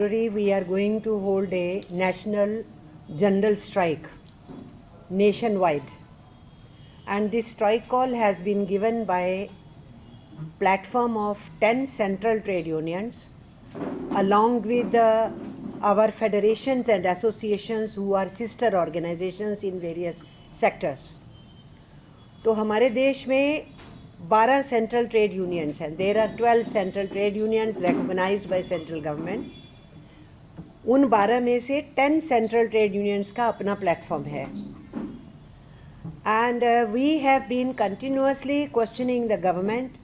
We are going to hold a national general strike nationwide, and this strike call has been given by a platform of 10 central trade unions along with our federations and associations who are sister organizations in various sectors. तो हमारे देश में 12 central trade unions हैं. There are 12 central trade unions recognized by central government. उन 12 में से 10 central trade unions का अपना प्लेटफॉर्म है. And we have been continuously questioning the government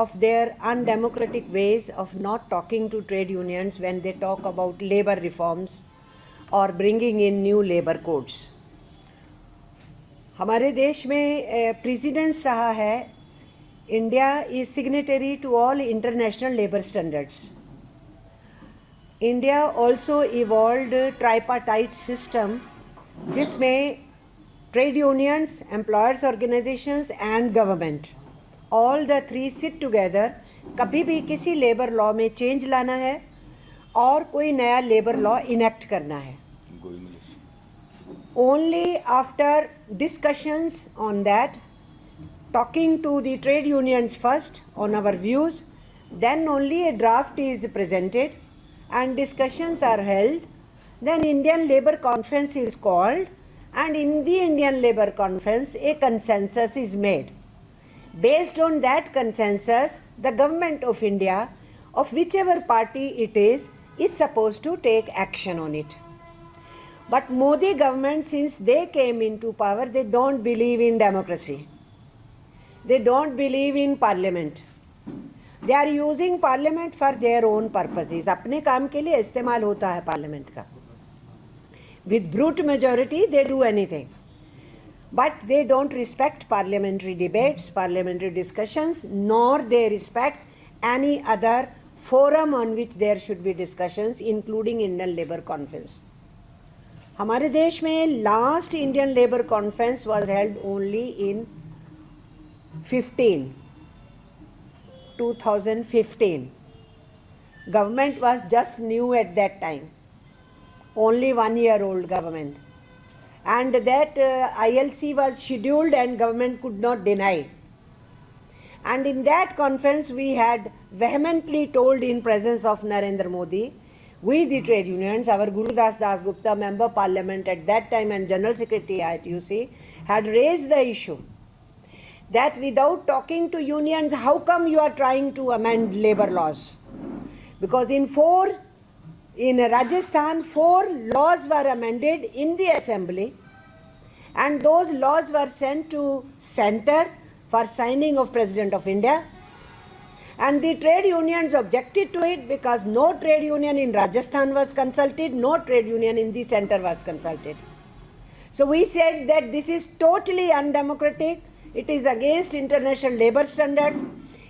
of their undemocratic ways of not talking to trade unions when they talk about labor reforms or bringing in new labor codes. हमारे देश में precedence रहा है, India is signatory to all international labour standards. India also evolved tripartite system जिसमें trade unions, employers organisations and government all the three sit together. कभी भी किसी labour law में चेंज लाना है और कोई नया लेबर लॉ इनेक्ट करना है, only after discussions on that, talking to the trade unions first on our views, then only a draft is presented and discussions are held. Then Indian Labour Conference is called, and in the Indian Labour Conference a consensus is made. Based on that consensus, the government of India, of whichever party it is supposed to take action on it. But Modi government, since they came into power, they don't believe in democracy. They don't believe in parliament. They are using parliament for their own purposes. अपने काम के लिए इस्तेमाल होता है parliament का. With brute majority, they do anything. But they don't respect parliamentary debates, parliamentary discussions, nor they respect any other forum on which there should be discussions, including Indian Labour Conference. हमारे देश में last Indian labour conference was held only in 2015. Government was just new at that time, only 1 year old government, and that ILC was scheduled and government could not deny. And in that conference we had vehemently told in presence of Narendra Modi, we the trade unions, our Gurudas Das Gupta, member parliament at that time and general secretary at UC, had raised the issue that without talking to unions, how come you are trying to amend labor laws? Because in Rajasthan, 4 laws were amended in the assembly, and those laws were sent to center for signing of President of India. And the trade unions objected to it because no trade union in Rajasthan was consulted, no trade union in the center was consulted. So we said that this is totally undemocratic, it is against international labor standards,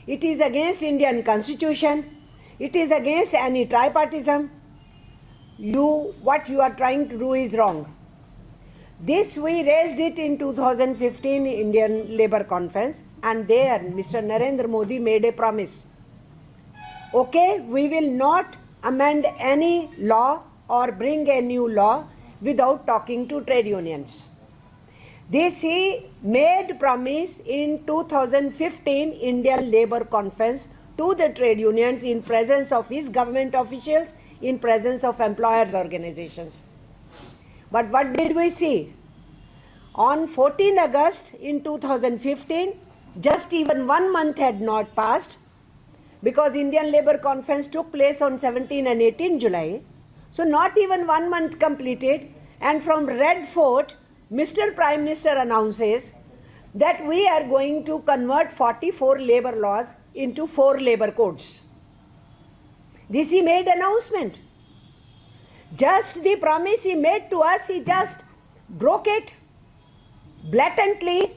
it is against Indian constitution, it is against any tripartism. What you are trying to do is wrong. This we raised it in 2015 Indian Labour Conference, and there Mr. Narendra Modi made a promise. Okay, we will not amend any law or bring a new law without talking to trade unions. This he made promise in 2015 Indian Labour Conference to the trade unions in presence of his government officials, in presence of employers organizations. But what did we see? On 14 August in 2015, just even 1 month had not passed, because Indian Labour Conference took place on 17 and 18 July. So not even 1 month completed, and from Red Fort, Mr. Prime Minister announces that we are going to convert 44 labour laws into 4 labour codes. This he made announcement. Just the promise he made to us, he just broke it blatantly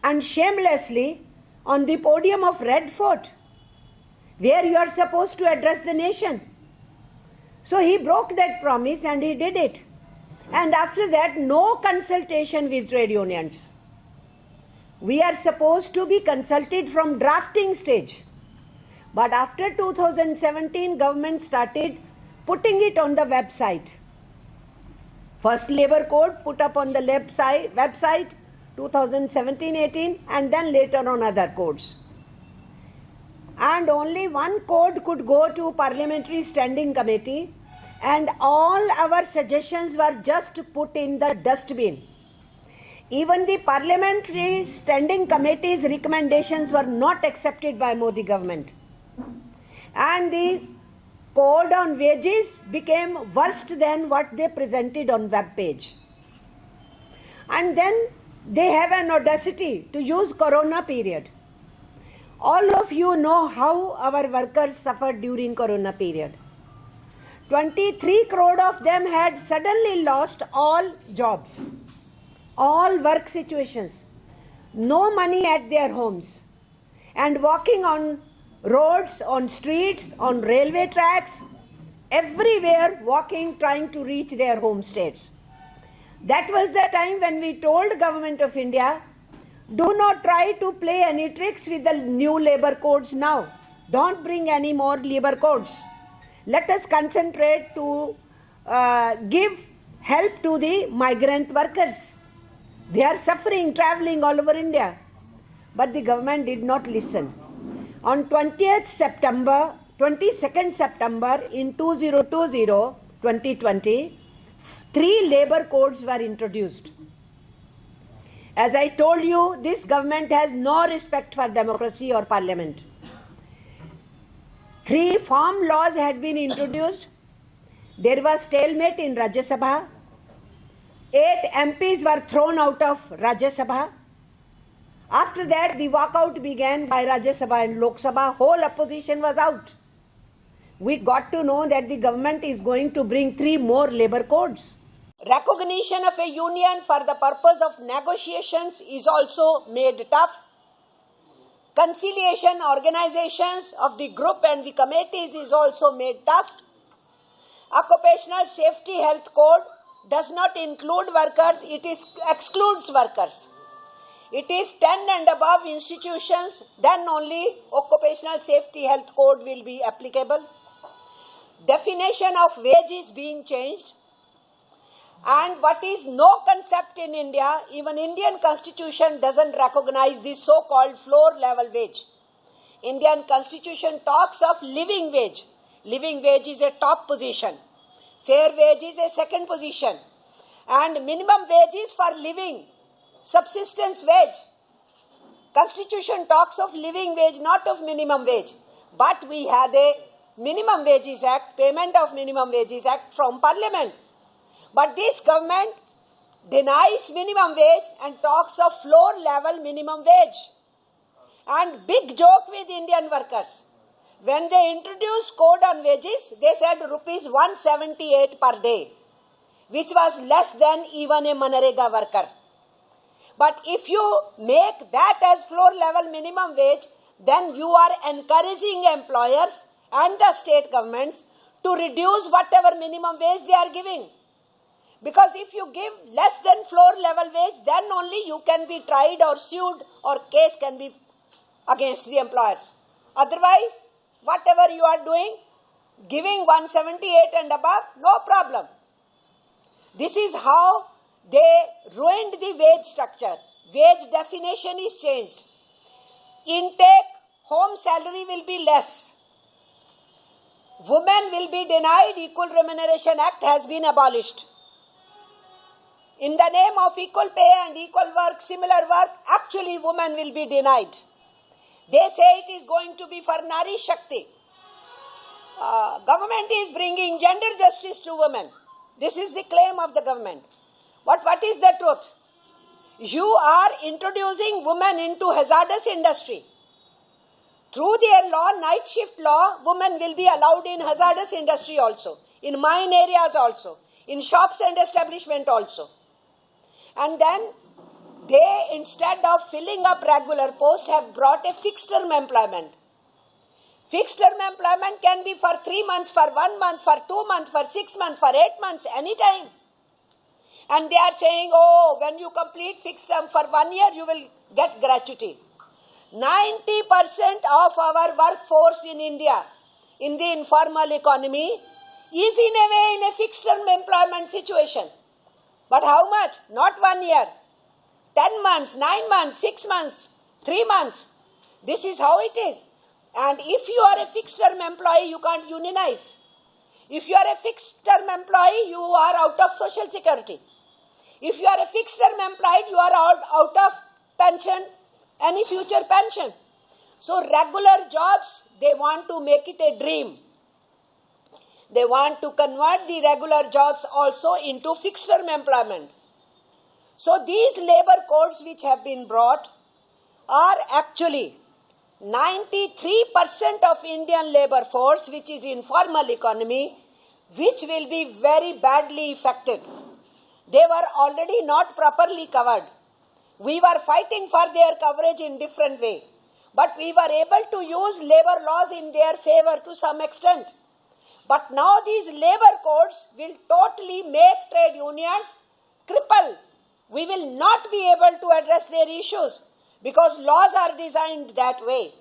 and shamelessly on the podium of Red Fort, where you are supposed to address the nation. So he broke that promise and he did it. And after that, no consultation with trade unions. We are supposed to be consulted from drafting stage. But after 2017, government started putting it on the website. First labor code put up on the website 2017-18, and then later on other codes. And only one code could go to Parliamentary Standing Committee, and all our suggestions were just put in the dustbin. Even the Parliamentary Standing Committee's recommendations were not accepted by Modi government. And the code on wages became worse than what they presented on web page. And then they have an audacity to use Corona period. All of you know how our workers suffered during Corona period. 23 crore of them had suddenly lost all jobs, all work situations, no money at their homes, and walking on roads, on streets, on railway tracks, everywhere walking, trying to reach their home states. That was the time when we told Government of India, do not try to play any tricks with the new labor codes now. Don't bring any more labor codes. Let us concentrate to give help to the migrant workers. They are suffering, traveling all over India. But the government did not listen. On 22nd September in 2020, 3 labor codes were introduced. As I told you, this government has no respect for democracy or parliament. 3 farm laws had been introduced. There was stalemate in Rajya Sabha. 8 MPs were thrown out of Rajya Sabha. After that, the walkout began by Rajya Sabha and Lok Sabha. Whole opposition was out. We got to know that the government is going to bring 3 more labor codes. Recognition of a union for the purpose of negotiations is also made tough. Conciliation organizations of the group and the committees is also made tough. Occupational Safety Health Code does not include workers, it excludes workers. It is 10 and above institutions, then only Occupational Safety Health Code will be applicable. Definition of wage is being changed. And what is no concept in India, even Indian Constitution doesn't recognize the so-called floor level wage. Indian Constitution talks of living wage. Living wage is a top position. Fair wage is a second position. And minimum wage is for living, subsistence wage. Constitution talks of living wage, not of minimum wage. But we had a Minimum Wages Act, Payment of Minimum Wages Act from Parliament. But this government denies minimum wage and talks of floor level minimum wage. And big joke with Indian workers. When they introduced code on wages, they said rupees 178 per day, which was less than even a Manrega worker. But if you make that as floor level minimum wage, then you are encouraging employers and the state governments to reduce whatever minimum wage they are giving. Because if you give less than floor level wage, then only you can be tried or sued or case can be against the employers. Otherwise, whatever you are doing, giving 178 and above, no problem. This is how they ruined the wage structure. Wage definition is changed. Intake, home salary will be less. Women will be denied. Equal Remuneration Act has been abolished. In the name of equal pay and equal work, similar work, actually women will be denied. They say it is going to be for Nari Shakti. Government is bringing gender justice to women. This is the claim of the government. But what is the truth? You are introducing women into hazardous industry. Through their law, night shift law, women will be allowed in hazardous industry also, in mine areas also, in shops and establishment also. And then they, instead of filling up regular posts, have brought a fixed term employment. Fixed term employment can be for 3 months, for 1 month, for 2 months, for 6 months, for 8 months, anytime. And they are saying, oh, when you complete fixed term for 1 year, you will get gratuity. 90% of our workforce in India, in the informal economy, is in a way in a fixed term employment situation. But how much? Not 1 year. 10 months, 9 months, 6 months, 3 months. This is how it is. And if you are a fixed term employee, you can't unionize. If you are a fixed term employee, you are out of social security. If you are a fixed term employed, you are out of pension, any future pension. So regular jobs, they want to make it a dream. They want to convert the regular jobs also into fixed term employment. So these labor codes which have been brought are actually 93% of Indian labor force, which is informal economy, which will be very badly affected. They were already not properly covered. We were fighting for their coverage in different way. But we were able to use labor laws in their favor to some extent. But now these labor codes will totally make trade unions cripple. We will not be able to address their issues because laws are designed that way.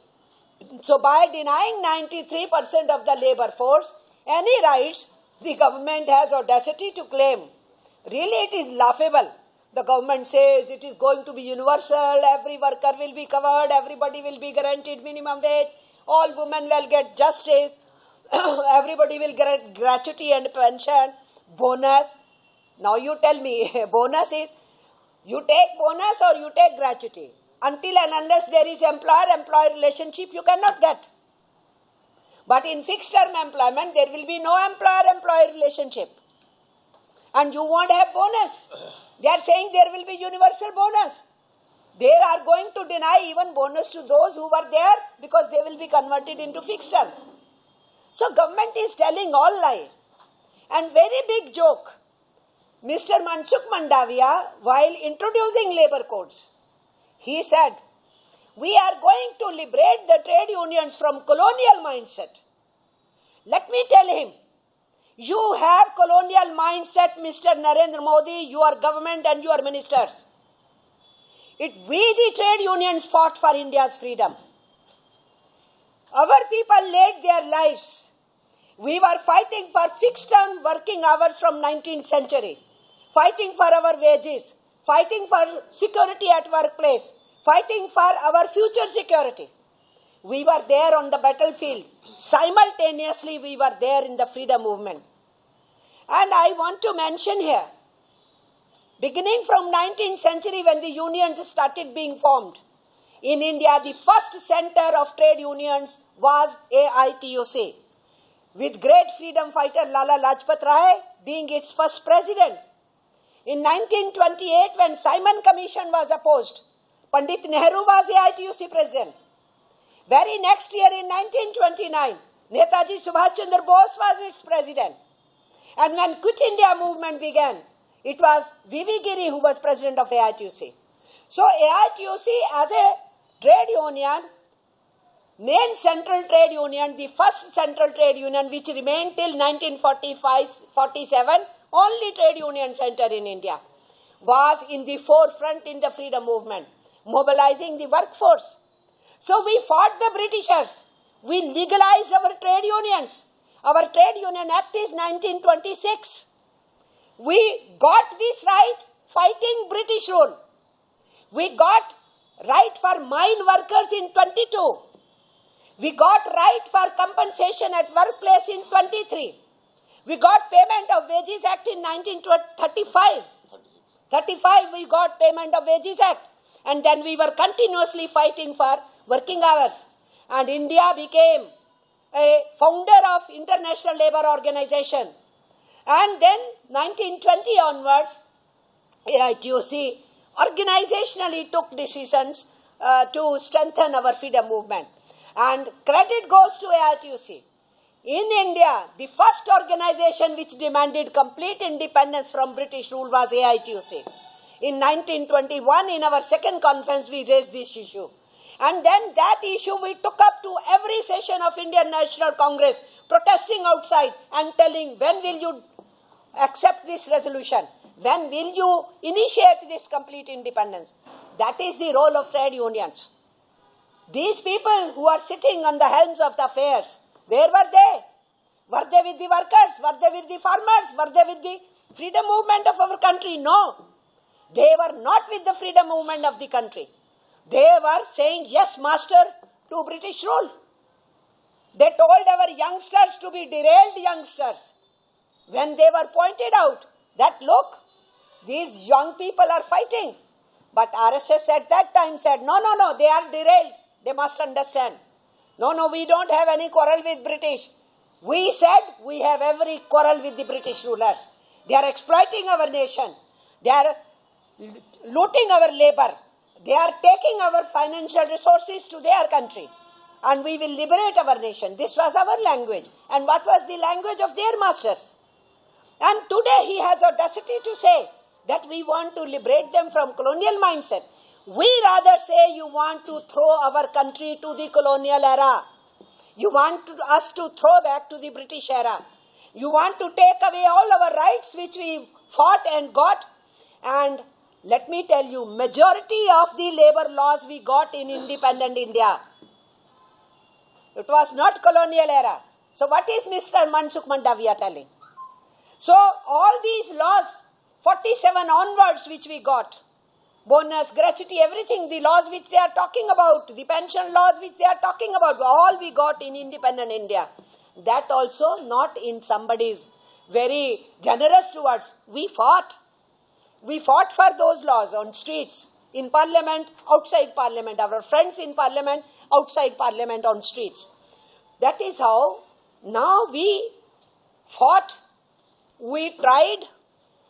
So by denying 93% of the labor force any rights, the government has audacity to claim. Really, it is laughable. The government says it is going to be universal, every worker will be covered, everybody will be guaranteed minimum wage, all women will get justice, everybody will get gratuity and pension, bonus. Now you tell me, bonus is, you take bonus or you take gratuity. Until and unless there is employer-employee relationship, you cannot get. But in fixed term employment, there will be no employer-employee relationship. And you won't have bonus. They are saying there will be universal bonus. They are going to deny even bonus to those who were there because they will be converted into fixed term. So government is telling all lie. And very big joke. Mr. Mansukh Mandaviya, while introducing labor codes, he said, we are going to liberate the trade unions from colonial mindset. Let me tell him, you have colonial mindset, Mr. Narendra Modi, your government and your ministers. We the trade unions fought for India's freedom. Our people laid their lives. We were fighting for fixed term working hours from 19th century, fighting for our wages, fighting for security at workplace, fighting for our future security. We were there on the battlefield. Simultaneously, we were there in the freedom movement. And I want to mention here, beginning from 19th century when the unions started being formed, in India, the first center of trade unions was AITUC, with great freedom fighter Lala Lajpat Rai being its first president. In 1928, when Simon Commission was opposed, Pandit Nehru was AITUC president. Very next year in 1929, Netaji Subhash Chandra Bose was its president. And when Quit India movement began, it was V.V. Giri who was president of AITUC. So AITUC as a trade union, main central trade union, the first central trade union which remained till 1945-47, only trade union center in India, was in the forefront in the freedom movement, mobilizing the workforce. So we fought the Britishers. We legalized our trade unions. Our Trade Union Act is 1926. We got this right fighting British rule. We got right for mine workers in 22. We got right for compensation at workplace in 23. We got Payment of Wages Act in 1935. 35 we got Payment of Wages Act. And then we were continuously fighting for working hours. And India became a founder of International Labour Organization. And then 1920 onwards, AITUC organizationally took decisions to strengthen our freedom movement. And credit goes to AITUC. In India, the first organization which demanded complete independence from British rule was AITUC. In 1921, in our second conference, we raised this issue. And then that issue we took up to every session of Indian National Congress, protesting outside and telling, when will you accept this resolution? When will you initiate this complete independence? That is the role of trade unions. These people who are sitting on the helms of the affairs, where were they? Were they with the workers? Were they with the farmers? Were they with the freedom movement of our country? No. They were not with the freedom movement of the country. They were saying, yes, master, to British rule. They told our youngsters to be derailed youngsters. When they were pointed out that, look, these young people are fighting. But RSS at that time said, no, they are derailed. They must understand. No, we don't have any quarrel with British. We said we have every quarrel with the British rulers. They are exploiting our nation. They are looting our labor. They are taking our financial resources to their country. And we will liberate our nation. This was our language. And what was the language of their masters? And today he has audacity to say that we want to liberate them from colonial mindset. We rather say you want to throw our country to the colonial era. You want us to throw back to the British era. You want to take away all our rights which we fought and got. And let me tell you, majority of the labor laws we got in independent India. It was not colonial era. So what is Mr. Mansukh Mandavia telling? So all these laws, 47 onwards which we got, bonus, gratuity, everything, the laws which they are talking about, the pension laws which they are talking about, all we got in independent India. That also not in somebody's very generous towards. We fought. We fought for those laws on streets, in parliament, outside parliament, our friends in parliament, outside parliament, on streets. That is how now we fought, we tried,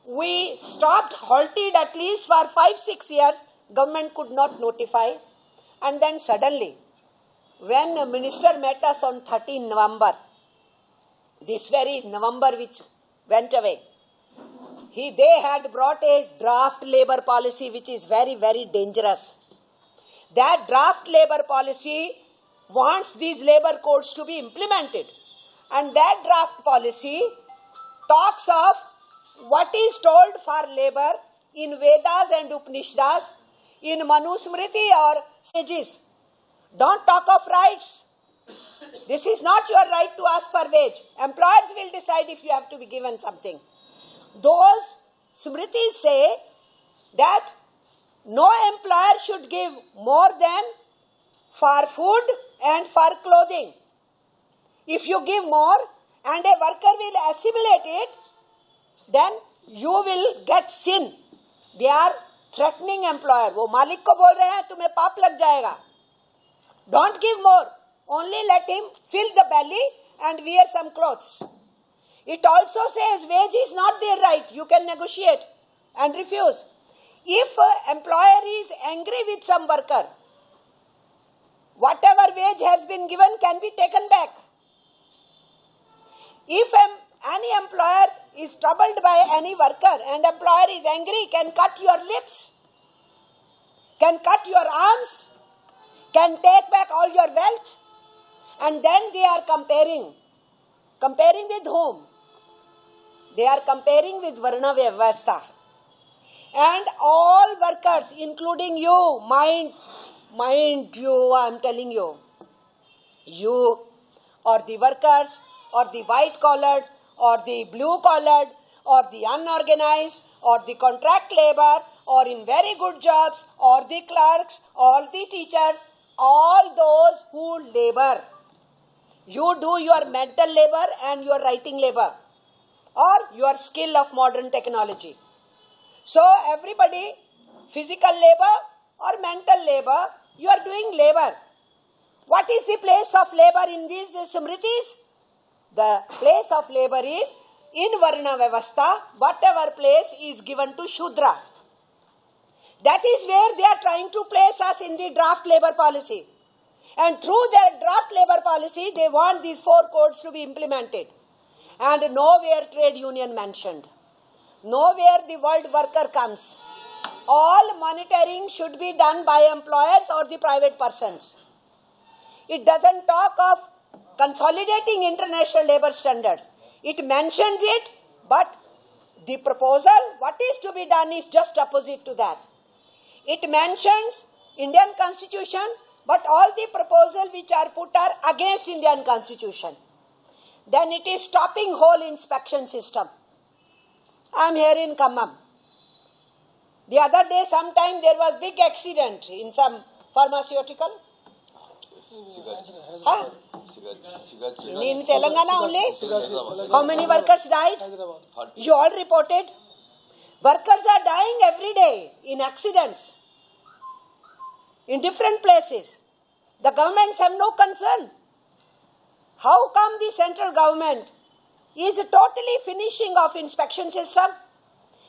we stopped, halted at least for 5-6 years. Government could not notify. And then suddenly, when a minister met us on 13 November, this very November which went away, they had brought a draft labor policy which is very, very dangerous. That draft labor policy wants these labor codes to be implemented. And that draft policy talks of what is told for labor in Vedas and Upanishads, in Manusmriti or sages. Don't talk of rights. This is not your right to ask for wage. Employers will decide if you have to be given something. Those Smritis say that no employer should give more than for food and for clothing. If you give more and a worker will assimilate it, then you will get sin. They are threatening employer. वो मालिक को बोल रहे हैं तुम्हें पाप लग जाएगा. Don't give more. Only let him fill the belly and wear some clothes. It also says wage is not their right. You can negotiate and refuse. If an employer is angry with some worker, whatever wage has been given can be taken back. If any employer is troubled by any worker and employer is angry, can cut your lips, can cut your arms, can take back all your wealth. And then they are comparing. Comparing with whom? They are comparing with Varna Vyavastha. And all workers, including you, mind you, I am telling you, you or the workers or the white collared or the blue collared or the unorganized or the contract labor or in very good jobs or the clerks, all the teachers, all those who labor. You do your mental labor and your writing labor or your skill of modern technology. So everybody, physical labor or mental labor, you are doing labor. What is the place of labor in these Smritis? The place of labor is in Varna Vyavastha, whatever place is given to Shudra. That is where they are trying to place us in the draft labor policy. And through their draft labor policy, they want these 4 codes to be implemented. And nowhere trade union mentioned. Nowhere the world worker comes. All monitoring should be done by employers or the private persons. It doesn't talk of consolidating international labor standards. It mentions it, but the proposal, what is to be done is just opposite to that. It mentions Indian Constitution, but all the proposals which are put are against Indian Constitution. then it is stopping whole inspection system. I am here in Khammam. The other day, sometime there was big accident in some pharmaceutical. Huh? In Telangana only? How many workers died? You all reported? Workers are dying every day in accidents in different places. The governments have no concern. How come the central government is totally finishing off inspection system?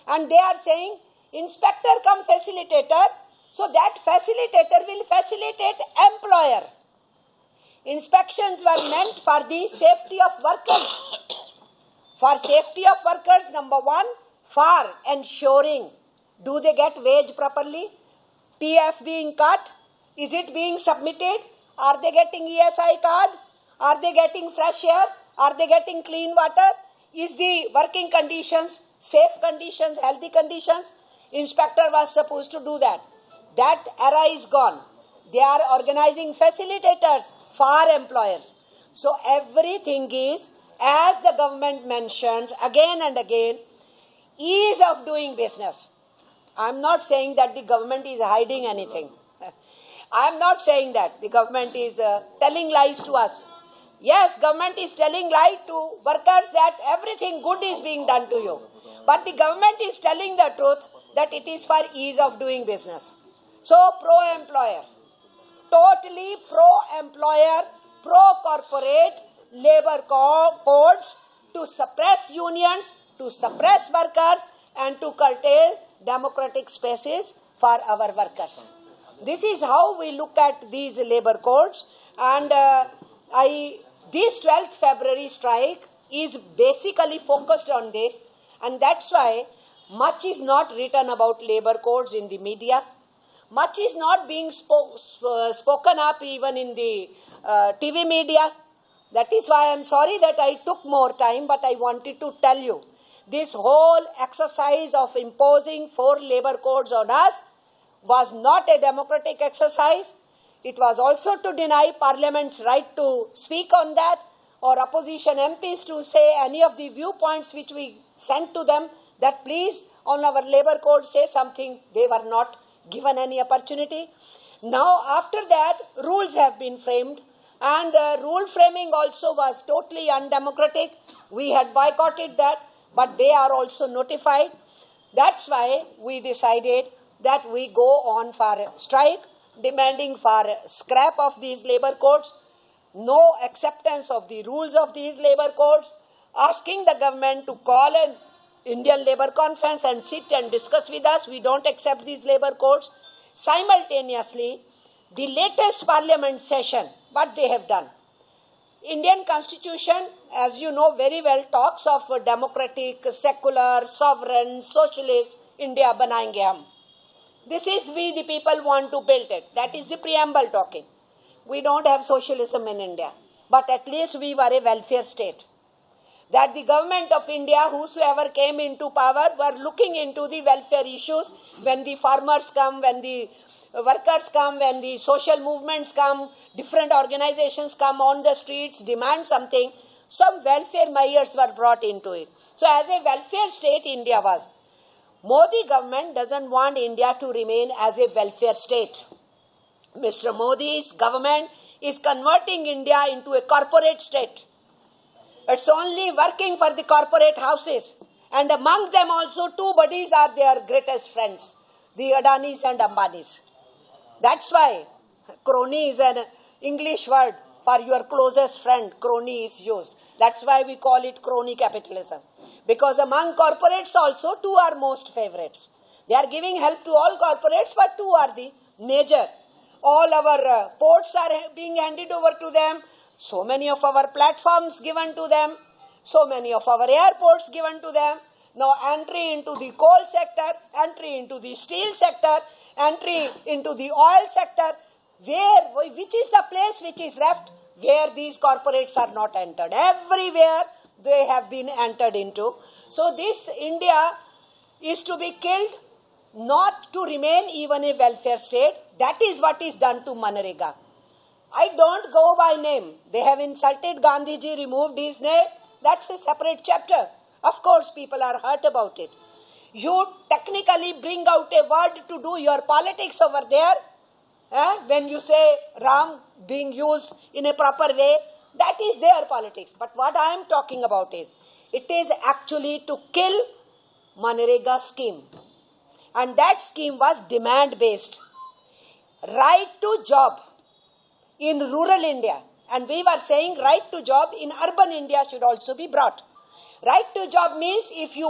And they are saying, inspector come facilitator, so that facilitator will facilitate employer. Inspections were meant for the safety of workers. For safety of workers, number one, for ensuring, do they get wage properly? PF being cut? Is it being submitted? Are they getting ESI card? Are they getting fresh air? Are they getting clean water? Is the working conditions, safe conditions, healthy conditions? Inspector was supposed to do that. That era is gone. They are organizing facilitators for employers. So everything is, as the government mentions again and again, ease of doing business. I am not saying that the government is hiding anything. I am not saying that the government is telling lies to us. Yes, government is telling lie to workers that everything good is being done to you. But the government is telling the truth that it is for ease of doing business. So pro-employer, totally pro-employer, pro-corporate labor codes to suppress unions, to suppress workers and to curtail democratic spaces for our workers. This is how we look at these labor codes, and this 12th February strike is basically focused on this, and that's why much is not written about labor codes in the media. Much is not being spoken up even in the TV media. That is why I am sorry that I took more time, but I wanted to tell you, this whole exercise of imposing 4 labor codes on us was not a democratic exercise. It was also to deny Parliament's right to speak on that, or opposition MPs to say any of the viewpoints which we sent to them, that please on our labor code say something. They were not given any opportunity. Now after that, rules have been framed, and rule framing also was totally undemocratic. We had boycotted that, but they are also notified. That's why we decided that we go on for strike, demanding for scrap of these labor codes, no acceptance of the rules of these labor codes, asking the government to call an Indian Labour Conference and sit and discuss with us. We don't accept these labor codes. Simultaneously, the latest parliament session, what they have done. Indian Constitution, as you know very well, talks of a democratic, secular, sovereign, socialist India banayenge hum. This is we the people want to build it. That is the preamble talking. We don't have socialism in India, but at least we were a welfare state. That the government of India, whosoever came into power, were looking into the welfare issues. When the farmers come, when the workers come, when the social movements come, different organizations come on the streets, demand something, some welfare measures were brought into it. So as a welfare state, India was. Modi government doesn't want India to remain as a welfare state. Mr. Modi's government is converting India into a corporate state. It's only working for the corporate houses. And among them also 2 buddies are their greatest friends, the Adanis and Ambanis. That's why crony is an English word for your closest friend. Crony is used. That's why we call it crony capitalism. Because among corporates also 2 are most favorites. They are giving help to all corporates, but 2 are the major. All our ports are being handed over to them. So many of our platforms given to them. So many of our airports given to them. Now entry into the coal sector, entry into the steel sector, entry into the oil sector. Which is the place which is left where these corporates are not entered? Everywhere they have been entered into. So this India is to be killed, not to remain even a welfare state. That is what is done to Manrega. I don't go by name. They have insulted Gandhiji, removed his name. That's a separate chapter. Of course, people are hurt about it. You technically bring out a word to do your politics over there. When you say Ram being used in a proper way, that is their politics. But what I am talking about is, it is actually to kill Manrega scheme. And that scheme was demand-based. Right to job in rural India. And we were saying right to job in urban India should also be brought. Right to job means if you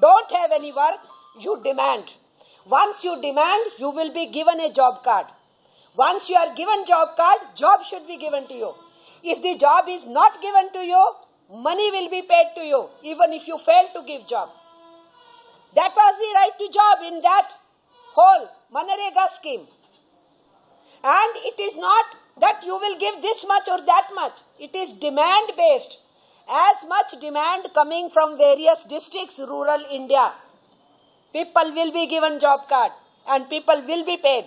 don't have any work, you demand. Once you demand, you will be given a job card. Once you are given job card, job should be given to you. If the job is not given to you, money will be paid to you, even if you fail to give job. That was the right to job in that whole Manrega scheme. And it is not that you will give this much or that much. It is demand-based. As much demand coming from various districts, rural India, people will be given job card and people will be paid.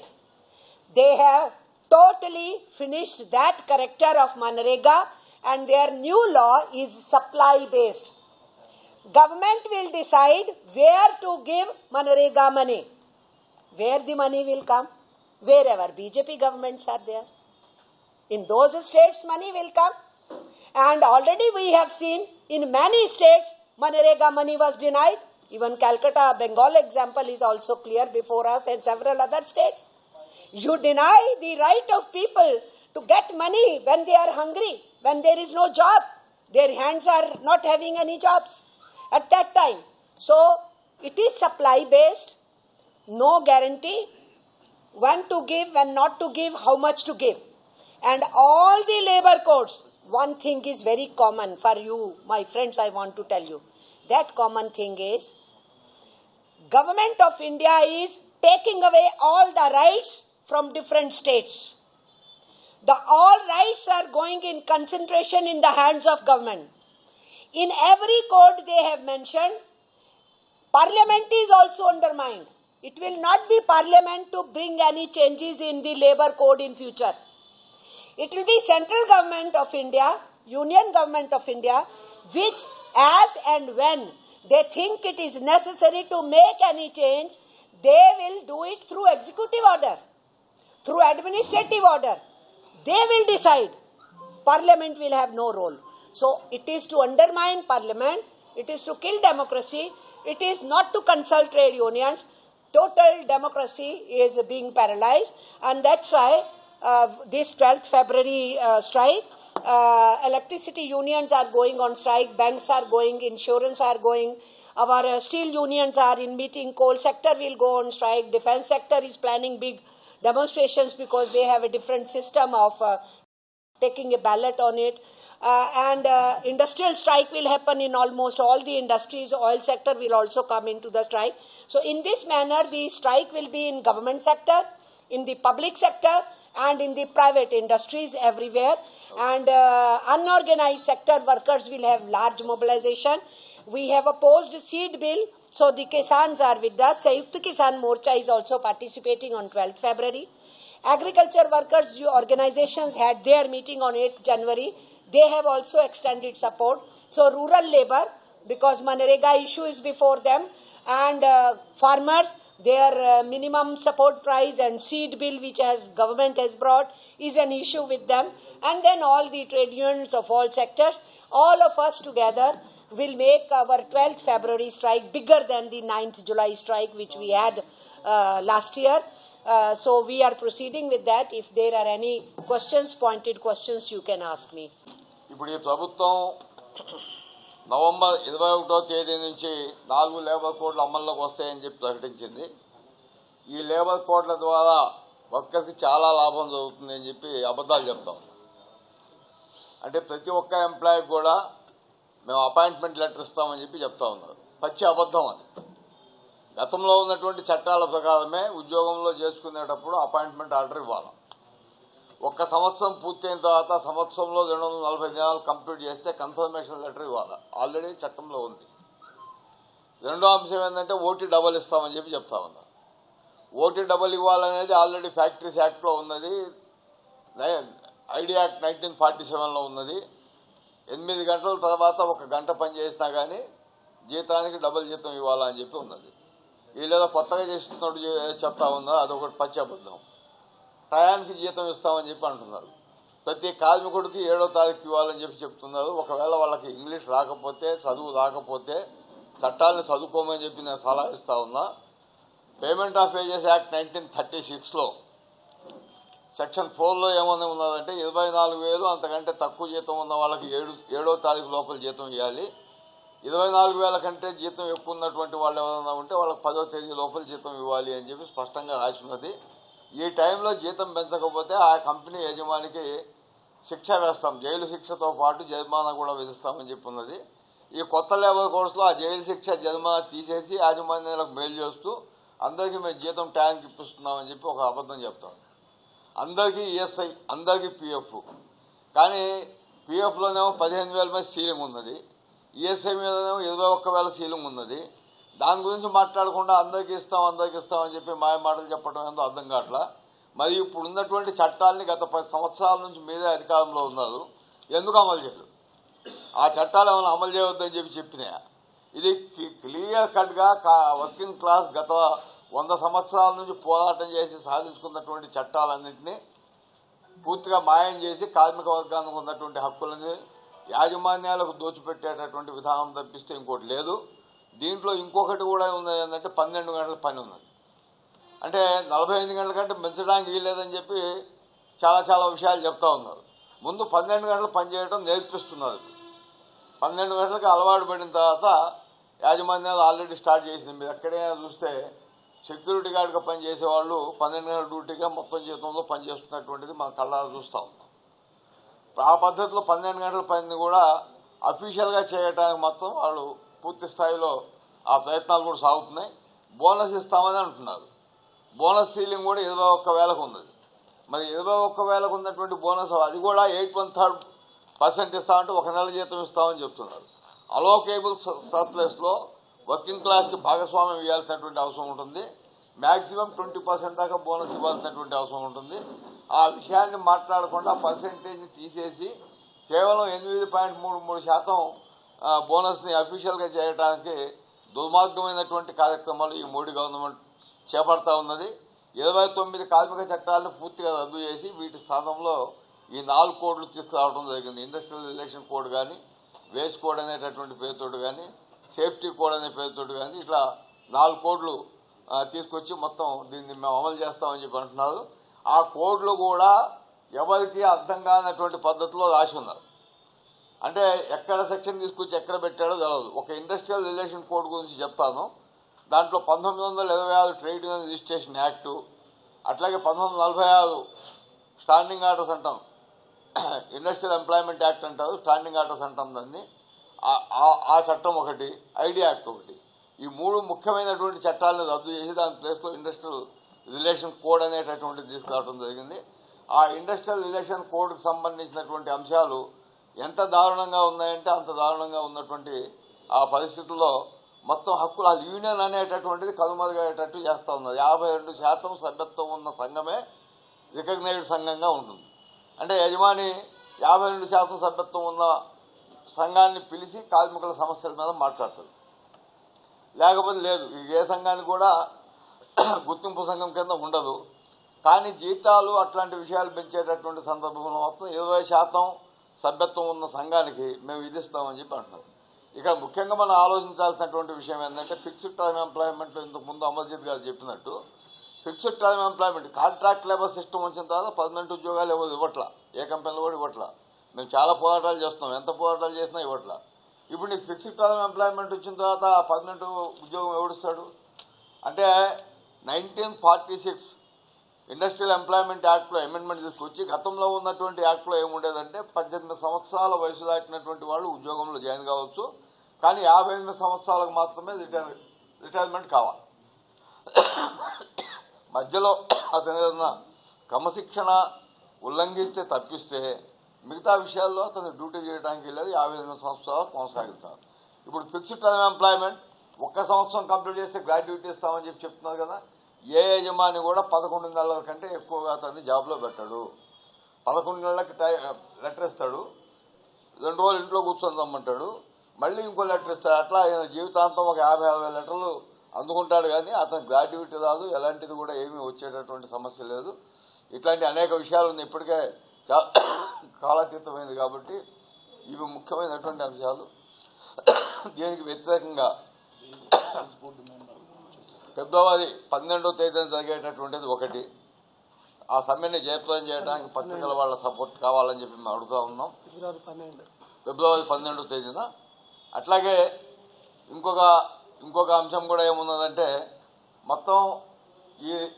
They have totally finished that character of Manrega, and their new law is supply-based. Government will decide where to give Manrega money. Where the money will come? Wherever BJP governments are there. In those states, money will come. And already we have seen in many states, Manrega money was denied. Even Calcutta, Bengal example is also clear before us, and several other states. You deny the right of people to get money when they are hungry, when there is no job. Their hands are not having any jobs at that time. So it is supply based, no guarantee when to give, when not to give, how much to give. And all the labor codes, one thing is very common for you, my friends, I want to tell you. That common thing is, Government of India is taking away all the rights from different states. All rights are going in concentration in the hands of government. In every code they have mentioned, Parliament is also undermined. It will not be Parliament to bring any changes in the labor code in future. It will be Central Government of India, Union Government of India, which as and when they think it is necessary to make any change, they will do it through executive order, through administrative order. They will decide. Parliament will have no role. So it is to undermine Parliament, it is to kill democracy, it is not to consult trade unions. Total democracy is being paralyzed, and that's why this 12th February strike, electricity unions are going on strike, banks are going, insurance are going, our steel unions are in meeting, coal sector will go on strike, defense sector is planning big demonstrations because they have a different system of taking a ballot on it. And industrial strike will happen in almost all the industries. Oil sector will also come into the strike. So in this manner, the strike will be in government sector, in the public sector, and in the private industries everywhere. And unorganized sector workers will have large mobilization. We have opposed seed bill. So the Kisans are with us. Sayukt Kisan Morcha is also participating on 12th February. Agriculture workers organizations had their meeting on 8th January. They have also extended support. So rural labor, because Manrega issue is before them, and farmers, their minimum support price and seed bill which government has brought is an issue with them. And then all the trade unions of all sectors, all of us together will make our 12th February strike bigger than the 9th July strike which we had last year. So we are proceeding with that. If there are any questions, pointed questions, you can ask me. ఇప్పుడు ఈ ప్రభుత్వం November 21వ తేదీ నుంచి 4 labour కోడ్లు అమల్లోకి వస్తాయని చెప్పి ప్రకటించింది. ఈ లేబర్ కోడ్ల ద్వారా వర్కర్కి చాలా లాభం జరుగుతుందని చెప్పి అబద్ధాలు చెప్తాం. అంటే ప్రతి ఒక్క ఎంప్లాయీకి కూడా మేము అపాయింట్మెంట్ లెటర్ ఇస్తామని చెప్పి చెప్తా ఉన్నారు. పచ్చి అబద్ధం అది. గతంలో ఉన్నటువంటి చట్టాల ప్రకారమే ఉద్యోగంలో చేసుకునేటప్పుడు అపాయింట్మెంట్ ఆర్డర్ ఇవ్వాలి. ఒక్క సంవత్సరం పూర్తయిన తర్వాత సంవత్సరంలో 240 దినాలు కంప్లీట్ చేస్తే కన్ఫర్మేషన్ లెటర్ ఇవ్వాలి. ఆల్రెడీ చట్టంలో ఉంది. రెండో అంశం ఏంటంటే ఓటీ డబల్ ఇస్తామని చెప్పి చెప్తా ఉన్నా. ఓటీ డబల్ ఇవ్వాలనేది ఆల్రెడీ ఫ్యాక్టరీస్ యాక్ట్లో ఉన్నది. ఐడియా యాక్ట్ 1947లో ఉన్నది. 8 గంటల తర్వాత 1 గంట పని చేసినా కానీ జీతానికి డబుల్ జీతం ఇవ్వాలని చెప్పి ఉన్నది. వీళ్ళేదో కొత్తగా చేస్తున్నట్టు చెప్తా ఉన్నారు, అదొకటి పచ్చి అబద్ధం. టయానికి జీతం ఇస్తామని చెప్పి అంటున్నారు. ప్రతి కార్మికుడికి 7వ తారీఖు ఇవ్వాలని చెప్పి చెప్తున్నారు. ఒకవేళ వాళ్ళకి ఇంగ్లీష్ రాకపోతే, చదువు రాకపోతే చట్టాలను చదువుకోమని చెప్పి నేను సలహా ఇస్తా ఉన్నా. పేమెంట్ ఆఫ్ వేజెస్ యాక్ట్ 1936లో సెక్షన్ 4లో ఏమన్నా ఉన్నదంటే 24,000 అంతకంటే తక్కువ జీతం ఉన్న వాళ్ళకి 7వ తారీఖు లోపల జీతం ఇవ్వాలి. 24,000 కంటే జీతం ఎక్కువ ఉన్నటువంటి వాళ్ళు ఎవరైనా ఉంటే వాళ్ళకి 10వ తేదీ లోపల జీతం ఇవ్వాలి అని చెప్పి స్పష్టంగా రాసి ఉన్నది. ఈ టైంలో జీతం పెంచకపోతే ఆ కంపెనీ యజమానికి శిక్ష వేస్తాం, జైలు శిక్షతో పాటు జరిమానా కూడా విధిస్తామని చెప్పి ఉన్నది. ఈ కొత్త లేబర్ కోడ్స్లో ఆ జైలు శిక్ష జరిమానా తీసేసి యాజమాన్యాలకు మేలు చేస్తూ అందరికీ మేము జీతం టైంకి ఇప్పిస్తున్నామని చెప్పి ఒక అబద్ధం చెప్తాం. అందరికీ ఈఎస్ఐ, అందరికీ పిఎఫ్. కానీ పిఎఫ్లోనేమో 15,000 మీద సీలింగ్ ఉన్నది, ఈఎస్ఐ మీదనేమో 21,000 సీలింగ్ ఉన్నది. దాని గురించి మాట్లాడకుండా అందరికీ ఇస్తామని చెప్పి మాయ మాటలు చెప్పడం ఏందో అర్థం కావట్లా. మరి ఇప్పుడు ఉన్నటువంటి చట్టాలని గత 10 సంవత్సరాల నుంచి మీరే అధికారంలో ఉన్నారు, ఎందుకు అమలు చేయలేదు? ఆ చట్టాలు ఏమైనా అమలు చేయవద్దని చెప్పి చెప్పినాయా? ఇది క్లియర్ కట్గా వర్కింగ్ క్లాస్ గత 100 సంవత్సరాల నుంచి పోరాటం చేసి సాధించుకున్నటువంటి చట్టాలన్నింటినీ పూర్తిగా మాయం చేసి కార్మిక వర్గానికి ఉన్నటువంటి హక్కులని యాజమాన్యాలకు దోచిపెట్టేటటువంటి విధానం తప్పిస్తే ఇంకోటి లేదు. దీంట్లో ఇంకొకటి కూడా ఉన్నది ఏంటంటే 12 గంటల పని ఉన్నది. అంటే 45 గంటల కంటే పెంచడానికి వీల్లేదని చెప్పి చాలా విషయాలు చెప్తా ఉన్నారు. ముందు 12 గంటలు పని చేయడం నేర్పిస్తున్నారు. 12 గంటలకు అలవాటు పడిన తర్వాత యాజమాన్యాలు ఆల్రెడీ స్టార్ట్ చేసింది. మీరు ఎక్కడైనా చూస్తే సెక్యూరిటీ గార్డ్గా పనిచేసేవాళ్ళు 12 గంటల డ్యూటీగా మొత్తం జీతంలో పనిచేస్తున్నటువంటిది మనం కళ్ళారా చూస్తూ ఉన్నాం. ఆ పద్ధతిలో 12 గంటల పనిని కూడా అఫీషియల్గా చేయడానికి మొత్తం వాళ్ళు పూర్తి స్థాయిలో ఆ ప్రయత్నాలు కూడా సాగుతున్నాయి. బోనస్ ఇస్తామని అంటున్నారు. బోనస్ సీలింగ్ కూడా 21,000కు ఉన్నది. మరి 21,000కు ఉన్నటువంటి బోనస్ అది కూడా 8.3% ఇస్తామంటే 1 నెల జీతం ఇస్తామని చెప్తున్నారు. అలోకేబుల్ సర్ప్లస్లో వర్కింగ్ క్లాస్కి భాగస్వామ్యం ఇవ్వాల్సినటువంటి అవసరం ఉంటుంది. మ్యాక్సిమం 20% దాకా బోనస్ ఇవ్వాల్సినటువంటి అవసరం ఉంటుంది. ఆ విషయాన్ని మాట్లాడకుండా పర్సెంటేజ్ని తీసేసి కేవలం 8.33% బోనస్ని అఫీషియల్గా చేయడానికి దుర్మార్గమైనటువంటి కార్యక్రమాలు ఈ మోడీ గవర్నమెంట్ చేపడతా ఉన్నది. 29 కార్మిక చట్టాలను పూర్తిగా రద్దు చేసి వీటి స్థానంలో ఈ 4 కోడ్లు తీసుకురావడం జరిగింది. ఇండస్ట్రియల్ రిలేషన్ కోడ్ కానీ, వేస్ట్ కోడ్ అనేటటువంటి పేరుతోటి కానీ, సేఫ్టీ కోడ్ అనే పేరుతోటి కానీ ఇట్లా 4 కోడ్లు తీసుకొచ్చి మొత్తం దీన్ని మేము అమలు చేస్తామని చెప్పి అంటున్నారు. ఆ కోడ్లు కూడా ఎవరికి అర్థం కానటువంటి పద్ధతిలో రాసి ఉన్నారు. అంటే ఎక్కడ సెక్షన్ తీసుకొచ్చి ఎక్కడ పెట్టాడో తెలియదు. ఒక ఇండస్ట్రియల్ రిలేషన్ కోడ్ గురించి చెప్తాను. దాంట్లో 1926 ట్రేడ్ యూనియన్ రిజిస్ట్రేషన్ యాక్టు, అట్లాగే 1946 స్టాండింగ్ ఆర్డర్స్ అంటాం, ఇండస్ట్రియల్ ఎంప్లాయ్మెంట్ యాక్ట్ అంటారు, స్టాండింగ్ ఆర్డర్స్ అంటాం దాన్ని. ఆ చట్టం ఒకటి, ఐడియా యాక్ట్ ఒకటి. ఈ 3 ముఖ్యమైనటువంటి చట్టాలను రద్దు చేసి దాని ప్లేస్లో ఇండస్ట్రియల్ రిలేషన్ కోడ్ అనేటటువంటిది తీసుకురావడం జరిగింది. ఆ ఇండస్ట్రియల్ రిలేషన్ కోడ్కి సంబంధించినటువంటి అంశాలు ఎంత దారుణంగా ఉన్నాయంటే అంత దారుణంగా ఉన్నటువంటి ఆ పరిస్థితుల్లో మొత్తం హక్కులు యూనియన్ అనేటటువంటిది కనుమరుగయ్యేటట్టు చేస్తూ ఉన్నది. 52% సభ్యత్వం ఉన్న సంఘమే రికగ్నైజ్డ్ సంఘంగా ఉంటుంది. అంటే యజమాని 52% సభ్యత్వం ఉన్న సంఘాన్ని పిలిచి కార్మికుల సమస్యల మీద మాట్లాడుతుంది. లేకపోతే లేదు. ఏ సంఘానికి కూడా గుర్తింపు సంఘం కింద ఉండదు. కానీ జీతాలు అట్లాంటి విషయాలు పెంచేటటువంటి సందర్భంలో మొత్తం 20% సభ్యత్వం ఉన్న సంఘానికి మేము విధిస్తామని చెప్పి అంటున్నాం. ఇక్కడ ముఖ్యంగా మనం ఆలోచించాల్సినటువంటి విషయం ఏంటంటే ఫిక్స్డ్ టర్మ్ ఎంప్లాయ్మెంట్లో ఇంతకు ముందు అమర్జిత్ గారు చెప్పినట్టు fixed term employment contract labour system వచ్చిన తర్వాత పర్మనెంట్ ఉద్యోగాలు ఎవరు ఇవ్వట్లా, ఏ కంపెనీలో కూడా ఇవ్వట్లా. మేము చాలా పోరాటాలు చేస్తున్నాం, ఎంత పోరాటాలు చేసినా ఇవ్వట్లా. ఇప్పుడు నీకు ఫిక్స్డ్ టర్మ్ ఎంప్లాయ్మెంట్ వచ్చిన తర్వాత పర్మనెంట్ ఉద్యోగం ఎవడిస్తాడు? అంటే 1946 ఇండస్ట్రియల్ ఎంప్లాయ్మెంట్ యాక్ట్లో అమెండ్మెంట్ తీసుకొచ్చి గతంలో ఉన్నటువంటి యాక్ట్లో ఏముండేదంటే 18 సంవత్సరాల వయసు దాటినటువంటి వాళ్ళు ఉద్యోగంలో జాయిన్ కావచ్చు, కానీ 58 సంవత్సరాలకు మాత్రమే రిటైర్మెంట్ కావాలి. మధ్యలో అతను ఏదైనా క్రమశిక్షణ ఉల్లంఘిస్తే తప్పిస్తే మిగతా విషయాల్లో అతను డ్యూటీ చేయడానికి లేదు, 58 సంవత్సరాలు కొనసాగిస్తారు. ఇప్పుడు ఫిక్స్డ్ టర్మ్ ఎంప్లాయ్మెంట్ 1 సంవత్సరం కంప్లీట్ చేస్తే గ్రాడ్యుయేట్ ఇస్తామని చెప్పి చెప్తున్నారు కదా. ఏ యజమాని కూడా 11 నెలల కంటే ఎక్కువగా అతన్ని జాబ్లో పెట్టాడు. 11 నెలలకి లెటర్ ఇస్తాడు, 2 రోజులు ఇంట్లో కూర్చొని రమ్మంటాడు, మళ్ళీ ఇంకో లెటర్ ఇస్తాడు. అట్లా ఆయన జీవితాంతం ఒక 50,000 లెటర్లు అందుకుంటాడు. కానీ అతను గ్రాడ్యుయేట్ రాదు, ఎలాంటిది కూడా ఏమీ వచ్చేటటువంటి సమస్య లేదు. ఇట్లాంటి అనేక విషయాలు ఉన్నాయి. ఇప్పటికే కాలాతీతమైంది కాబట్టి ఇవి ముఖ్యమైనటువంటి అంశాలు. దీనికి వ్యతిరేకంగా ఫిబ్రవరి 12వ తేదీన జరిగేటటువంటిది ఒకటి. ఆ సమ్మెని జయప్రదం చేయడానికి పత్రికల వాళ్ళ సపోర్ట్ కావాలని చెప్పి మేము అడుగుతా ఉన్నాం. ఫిబ్రవరి 12వ తేదీన. అట్లాగే ఇంకొక అంశం కూడా ఏమున్నదంటే, మొత్తం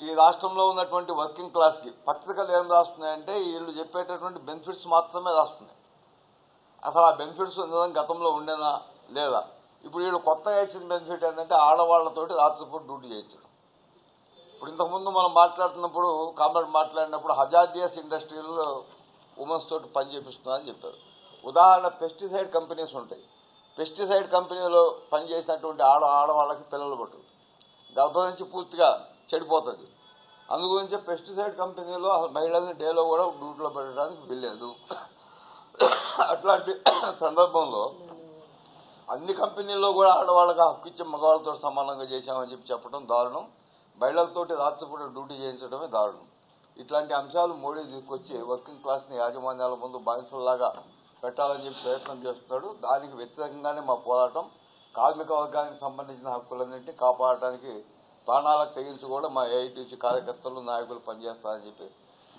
ఈ రాష్ట్రంలో ఉన్నటువంటి వర్కింగ్ క్లాస్కి పత్రికలు ఏం రాస్తున్నాయంటే వీళ్ళు చెప్పేటటువంటి బెనిఫిట్స్ మాత్రమే రాస్తున్నాయి. అసలు ఆ బెనిఫిట్స్ గతంలో ఉండేనా లేదా? ఇప్పుడు వీళ్ళు కొత్తగా ఇచ్చిన బెనిఫిట్ ఏంటంటే ఆడవాళ్లతోటి రాత్రిపూట డ్యూటీ చేయించడం. ఇప్పుడు ఇంతకుముందు మనం మాట్లాడుతున్నప్పుడు కామ్రేడ్ మాట్లాడినప్పుడు హజార్జియస్ ఇండస్ట్రీలో ఉమెన్స్ తోటి పని చేపిస్తున్నారని చెప్పారు. ఉదాహరణ పెస్టిసైడ్ కంపెనీస్ ఉంటాయి. పెస్టిసైడ్ కంపెనీలో పనిచేసినటువంటి ఆడవాళ్ళకి పిల్లలు పట్టు గర్భం నుంచి పూర్తిగా చెడిపోతుంది. అందుగురించి పెస్టిసైడ్ కంపెనీలో మహిళల్ని డేలో కూడా డ్యూటీలో పెట్టడానికి వీల్లేదు. అట్లాంటి సందర్భంలో అన్ని కంపెనీల్లో కూడా ఆడవాళ్ళకి హక్కు ఇచ్చే మగవాళ్ళతో సమానంగా చేశామని చెప్పడం దారుణం. మహిళలతోటి రాత్రిపూట డ్యూటీ చేయించడమే దారుణం. ఇట్లాంటి అంశాలు మోడీ తీసుకొచ్చి వర్కింగ్ క్లాస్ని యాజమాన్యాల ముందు బానిసల్లాగా పెట్టాలని చెప్పి ప్రయత్నం చేస్తున్నాడు. దానికి వ్యతిరేకంగానే మా పోరాటం. కార్మిక వర్గానికి సంబంధించిన హక్కులన్నింటినీ కాపాడటానికి ప్రాణాలకు తెగించి కూడా మా ఏఐటీసీ కార్యకర్తలు నాయకులు పనిచేస్తారని చెప్పి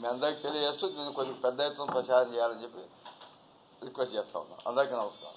మీ అందరికీ తెలియజేస్తూ దీన్ని కొంచెం పెద్ద ఎత్తున ప్రచారం చేయాలని చెప్పి రిక్వెస్ట్ చేస్తా ఉన్నాం. అందరికీ నమస్కారం.